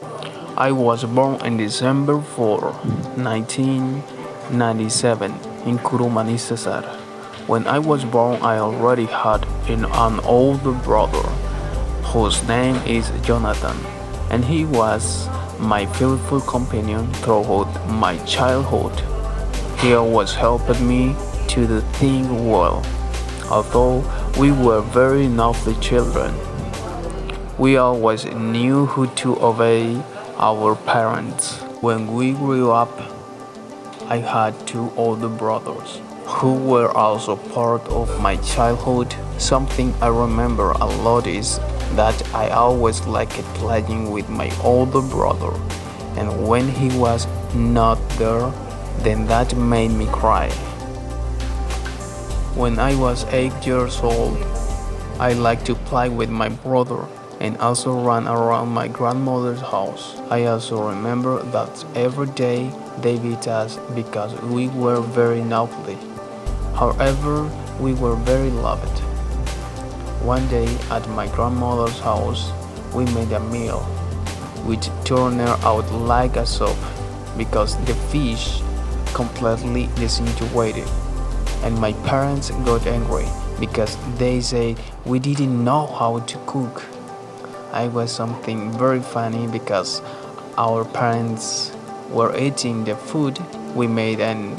I was born in December 4, 1997 in Kurumani, Cesar. When I was born, I already had an older brother whose name is Jonathan, and he was my faithful companion throughout my childhood. He always helped me to do things well, although we were very naughty children. We always knew who to obey our parents. When we grew up, I had two older brothers who were also part of my childhood. Something I remember a lot is that I always liked playing with my older brother, and when he was not there, then that made me cry. When I was 8 years old, I liked to play with my brother and also run around my grandmother's house. I also remember that every day they beat us because we were very naughty. However, we were very loved. One day at my grandmother's house, we made a meal, which turned out like a soup because the fish completely disintegrated, and my parents got angry because they said we didn't know how to cook. I was something very funny because our parents were eating the food we made and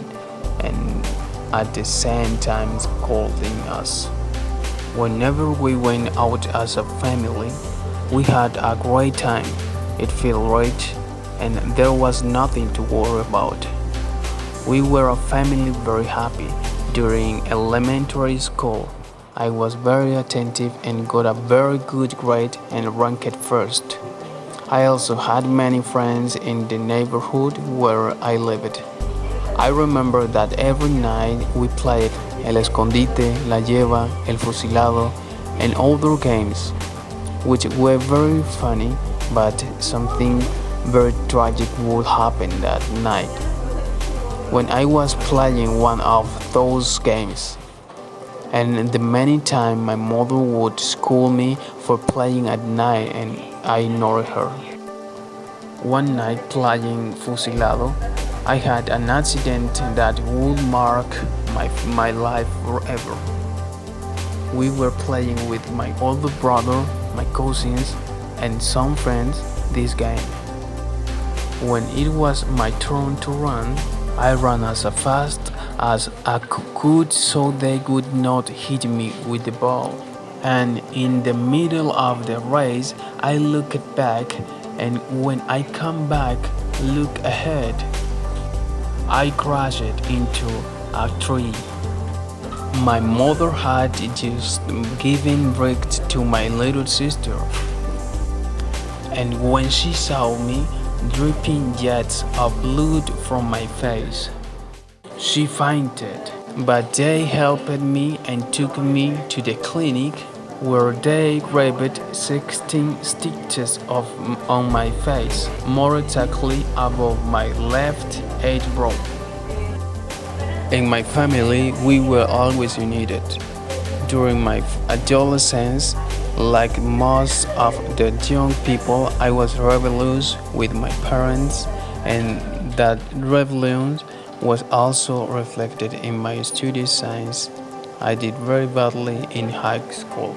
at the same time scolding us. Whenever we went out as a family, we had a great time. It felt right and there was nothing to worry about. We were a family very happy. During elementary school, I was very attentive and got a very good grade and ranked first. I also had many friends in the neighborhood where I lived. I remember that every night we played El Escondite, La Lleva, El Fusilado, and other games, which were very funny, but something very tragic would happen that night. When I was playing one of those games, and the many times my mother would scold me for playing at night and I ignored her. One night playing Fusilado, I had an accident that would mark my life forever. We were playing with my older brother, my cousins, and some friends this game. When it was my turn to run, I ran as fast as I could so they could not hit me with the ball. And in the middle of the race, I looked back, and when I come back, look ahead, I crashed into a tree. My mother had just given birth to my little sister, and when she saw me dripping jets of blood from my face, she fainted. But they helped me and took me to the clinic where they graved 16 stitches on my face, more exactly above my left eyebrow. In my family, we were always united. During my adolescence, like most of the young people, I was rebellious with my parents, and that rebellion was also reflected in my study science. I did very badly in high school.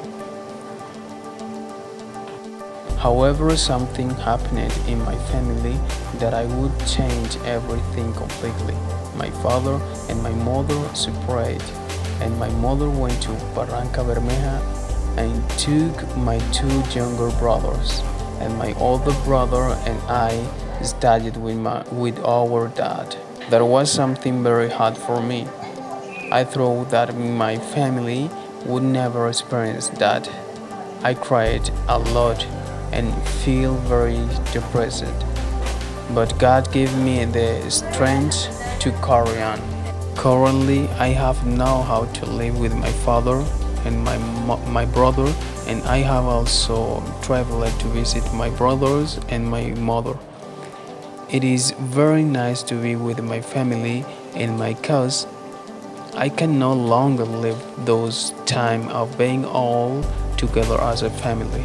However, something happened in my family that I would change everything completely. My father and my mother separated, and my mother went to Barranca Bermeja and took my two younger brothers, and my older brother and I studied with our dad. That was something very hard for me. I thought that my family would never experience that. I cried a lot and feel very depressed. But God gave me the strength to carry on. Currently, I have know how to live with my father and my brother, and I have also traveled to visit my brothers and my mother. It is very nice to be with my family and my cause I can no longer live those time of being all together as a family.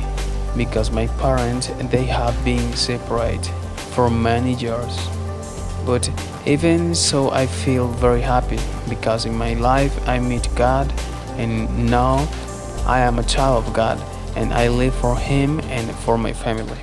because my parents they have been separate for many years. But even so, I feel very happy because in my life I meet God, and now I am a child of God, and I live for Him and for my family.